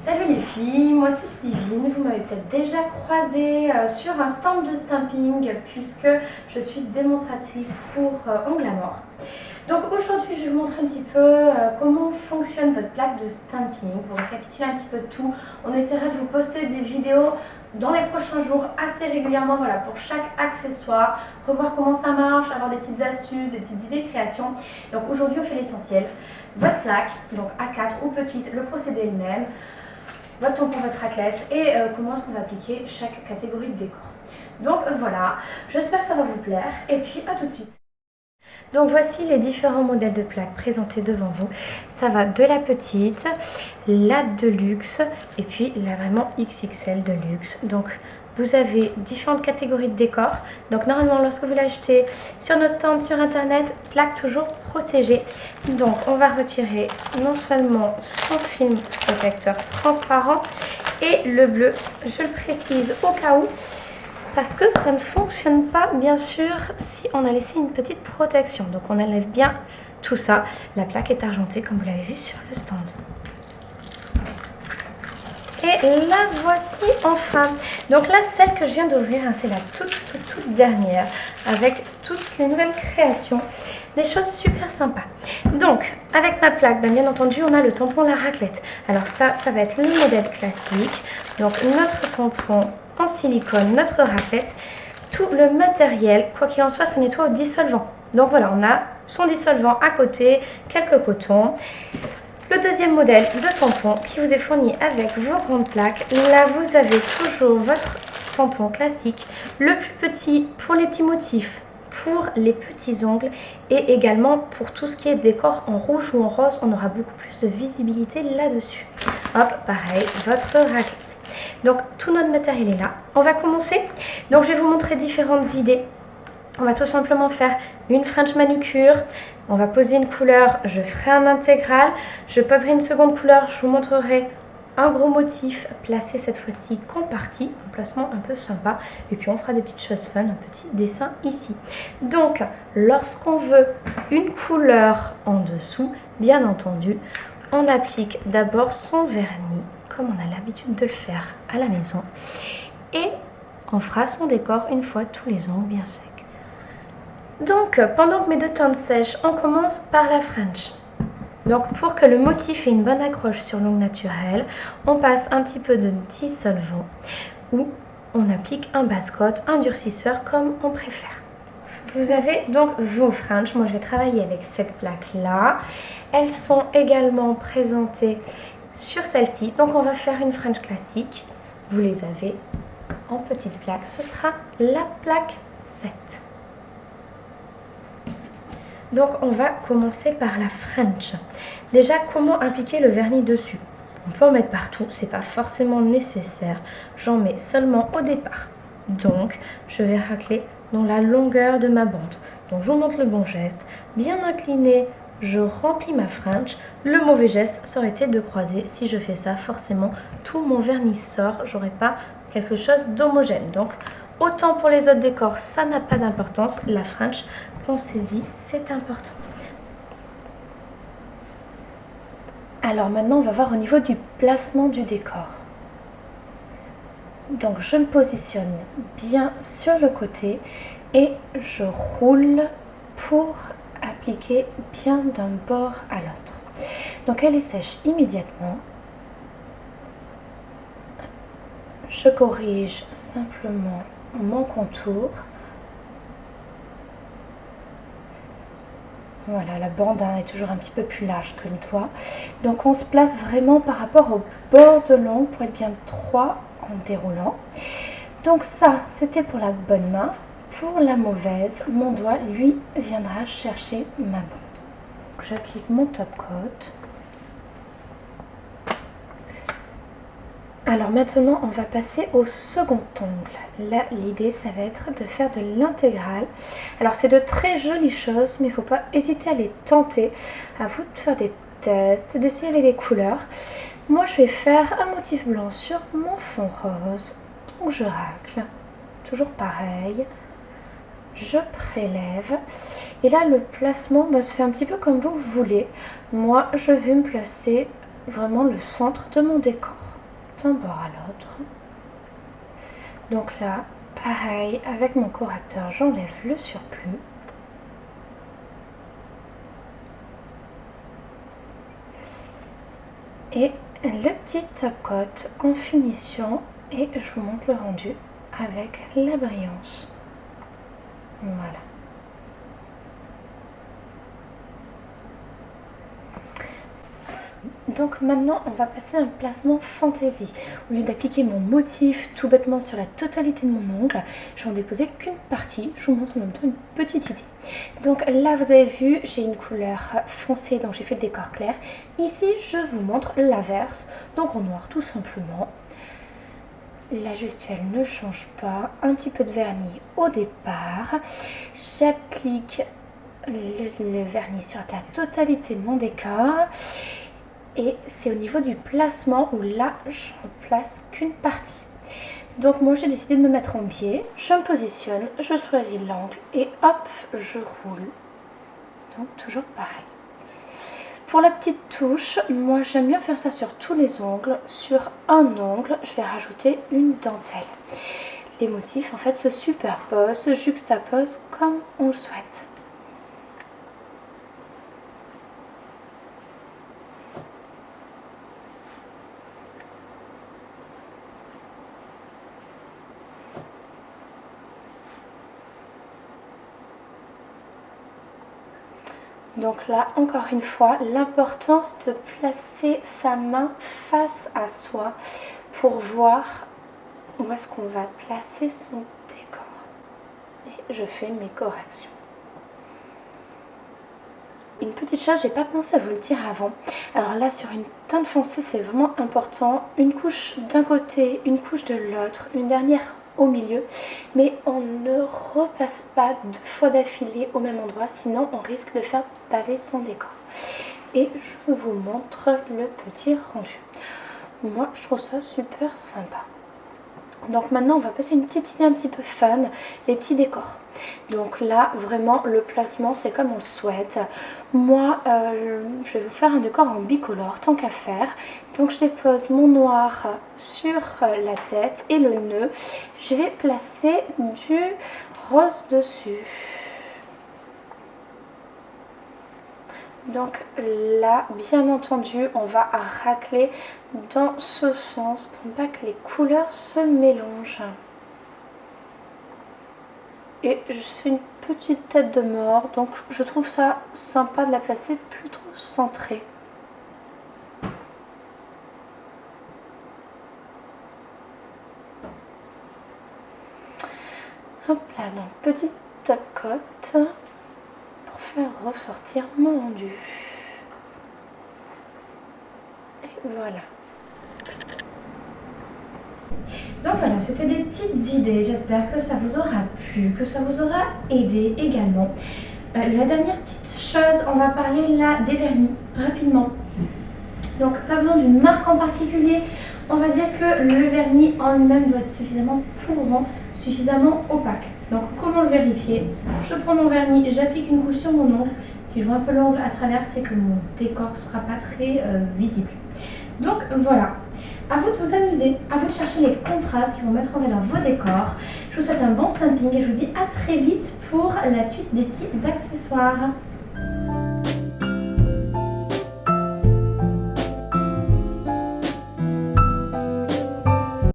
Salut les filles, moi c'est Ludivine, vous m'avez peut-être déjà croisée sur un stand de stamping puisque je suis démonstratrice pour Onglamore. Donc aujourd'hui je vais vous montrer un petit peu comment fonctionne votre plaque de stamping, vous récapituler un petit peu de tout. On essaiera de vous poster des vidéos dans les prochains jours assez régulièrement, voilà, pour chaque accessoire, revoir comment ça marche, avoir des petites astuces, des petites idées de création. Donc aujourd'hui on fait l'essentiel, votre plaque, donc A4 ou petite, le procédé est le même, votre tampon, votre raclette et comment est-ce qu'on va appliquer chaque catégorie de décor. Donc voilà, j'espère que ça va vous plaire et puis à tout de suite. Donc voici les différents modèles de plaques présentés devant vous. Ça va de la petite, la de luxe et puis la vraiment XXL de luxe. Donc vous avez différentes catégories de décor. Donc normalement lorsque vous l'achetez sur notre stand sur internet, plaque toujours protégée. Donc on va retirer non seulement son film protecteur transparent et le bleu, je le précise au cas où, parce que ça ne fonctionne pas bien sûr si on a laissé une petite protection. Donc on enlève bien tout ça. La plaque est argentée comme vous l'avez vu sur le stand. Et la voici enfin. Donc là, celle que je viens d'ouvrir, hein, c'est la toute dernière avec toutes les nouvelles créations. Des choses super sympas. Donc avec ma plaque, bien entendu, on a le tampon la raclette. Alors ça va être le modèle classique. Donc notre tampon en silicone, notre raclette, tout le matériel, quoi qu'il en soit, se nettoie au dissolvant. Donc voilà, on a son dissolvant à côté, quelques cotons. Le deuxième modèle de tampon qui vous est fourni avec vos grandes plaques. Là, vous avez toujours votre tampon classique, le plus petit pour les petits motifs, pour les petits ongles et également pour tout ce qui est décor en rouge ou en rose. On aura beaucoup plus de visibilité là-dessus. Hop, pareil, votre raclette. Donc tout notre matériel est là. On va commencer. Donc je vais vous montrer différentes idées. On va tout simplement faire une French manucure. On va poser une couleur. Je ferai un intégral. Je poserai une seconde couleur. Je vous montrerai un gros motif placé cette fois-ci qu'en partie. Un placement un peu sympa. Et puis on fera des petites choses fun. Un petit dessin ici. Donc lorsqu'on veut une couleur en dessous, bien entendu, on applique d'abord son vernis, comme on a l'habitude de le faire à la maison, et on fera son décor une fois tous les ongles bien secs. Donc pendant que mes deux teintes sèchent, on commence par la French. Donc pour que le motif ait une bonne accroche sur l'ongle naturel, on passe un petit peu de dissolvant ou on applique un base-coat, un durcisseur comme on préfère. Vous avez donc vos French. Moi je vais travailler avec cette plaque là. Elles sont également présentées sur celle-ci. Donc on va faire une French classique. Vous les avez en petite plaque. Ce sera la plaque 7. Donc on va commencer par la French. Déjà, comment appliquer le vernis dessus? On peut en mettre partout, c'est pas forcément nécessaire. J'en mets seulement au départ. Donc je vais racler dans la longueur de ma bande. Donc je vous montre le bon geste. Bien incliné, je remplis ma French. Le mauvais geste, ça aurait été de croiser. Si je fais ça, forcément, tout mon vernis sort. J'aurai pas quelque chose d'homogène. Donc autant pour les autres décors, ça n'a pas d'importance. La French, pensez-y, c'est important. Alors maintenant, on va voir au niveau du placement du décor. Donc je me positionne bien sur le côté et je roule pour appliquer bien d'un bord à l'autre. Donc elle est sèche immédiatement. Je corrige simplement mon contour. Voilà, la bande est toujours un petit peu plus large que le doigt. Donc on se place vraiment par rapport au bord de l'ongle pour être bien droit en déroulant. Donc ça, c'était pour la bonne main. Pour la mauvaise, mon doigt, lui, viendra chercher ma bande. J'applique mon top coat. Alors maintenant, on va passer au second ongle. Là, l'idée, ça va être de faire de l'intégrale. Alors, c'est de très jolies choses, mais il ne faut pas hésiter à les tenter. À vous de faire des tests, d'essayer avec les couleurs. Moi, je vais faire un motif blanc sur mon fond rose. Donc, je racle. Toujours pareil. Je prélève. Et là, le placement se fait un petit peu comme vous voulez. Moi, je vais me placer vraiment le centre de mon décor. d'un bord à l'autre. Donc là, pareil, avec mon correcteur, j'enlève le surplus. Et le petit top coat en finition, et je vous montre le rendu avec la brillance. Voilà. Donc maintenant on va passer à un placement fantaisie. Au lieu d'appliquer mon motif tout bêtement sur la totalité de mon ongle, je vais en déposer qu'une partie. Je vous montre en même temps une petite idée. Donc là vous avez vu, j'ai une couleur foncée, donc j'ai fait le décor clair. Ici je vous montre l'inverse, donc en noir tout simplement. La gestuelle ne change pas, un petit peu de vernis au départ. J'applique le vernis sur la totalité de mon décor. Et c'est au niveau du placement où là, je ne place qu'une partie. Donc moi, j'ai décidé de me mettre en biais. Je me positionne, je choisis l'angle et hop, je roule. Donc toujours pareil. Pour la petite touche, moi j'aime bien faire ça sur tous les ongles. Sur un ongle, je vais rajouter une dentelle. Les motifs en fait se superposent, se juxtaposent comme on le souhaite. Donc là, encore une fois, l'importance de placer sa main face à soi pour voir où est-ce qu'on va placer son décor. Et je fais mes corrections. Une petite chose, j'ai pas pensé à vous le dire avant. Alors là, sur une teinte foncée, c'est vraiment important. Une couche d'un côté, une couche de l'autre, une dernière au milieu, mais on ne repasse pas 2 fois d'affilée au même endroit, sinon on risque de faire baver son décor. Et je vous montre le petit rendu. Moi, je trouve ça super sympa. Donc maintenant, on va passer une petite idée un petit peu fun, les petits décors. Donc là, vraiment, le placement, c'est comme on le souhaite. Moi, je vais vous faire un décor en bicolore, tant qu'à faire. Donc je dépose mon noir sur la tête et le nœud. Je vais placer du rose dessus. Donc là, bien entendu, on va racler dans ce sens pour ne pas que les couleurs se mélangent. Et c'est une petite tête de mort, donc je trouve ça sympa de la placer plutôt centrée. Hop là, donc petit top coat pour faire ressortir mon rendu. Et voilà. Donc voilà, c'était des petites idées, j'espère que ça vous aura plu, que ça vous aura aidé également. La dernière petite chose, on va parler là des vernis, rapidement. Donc pas besoin d'une marque en particulier, on va dire que le vernis en lui-même doit être suffisamment couvrant, suffisamment opaque. Donc comment le vérifier? Je prends mon vernis, j'applique une couche sur mon ongle. Si je vois un peu l'ongle à travers, c'est que mon décor ne sera pas très visible. Donc voilà, à vous de vous amuser, à vous de chercher les contrastes qui vont mettre en valeur vos décors. Je vous souhaite un bon stamping et je vous dis à très vite pour la suite des petits accessoires.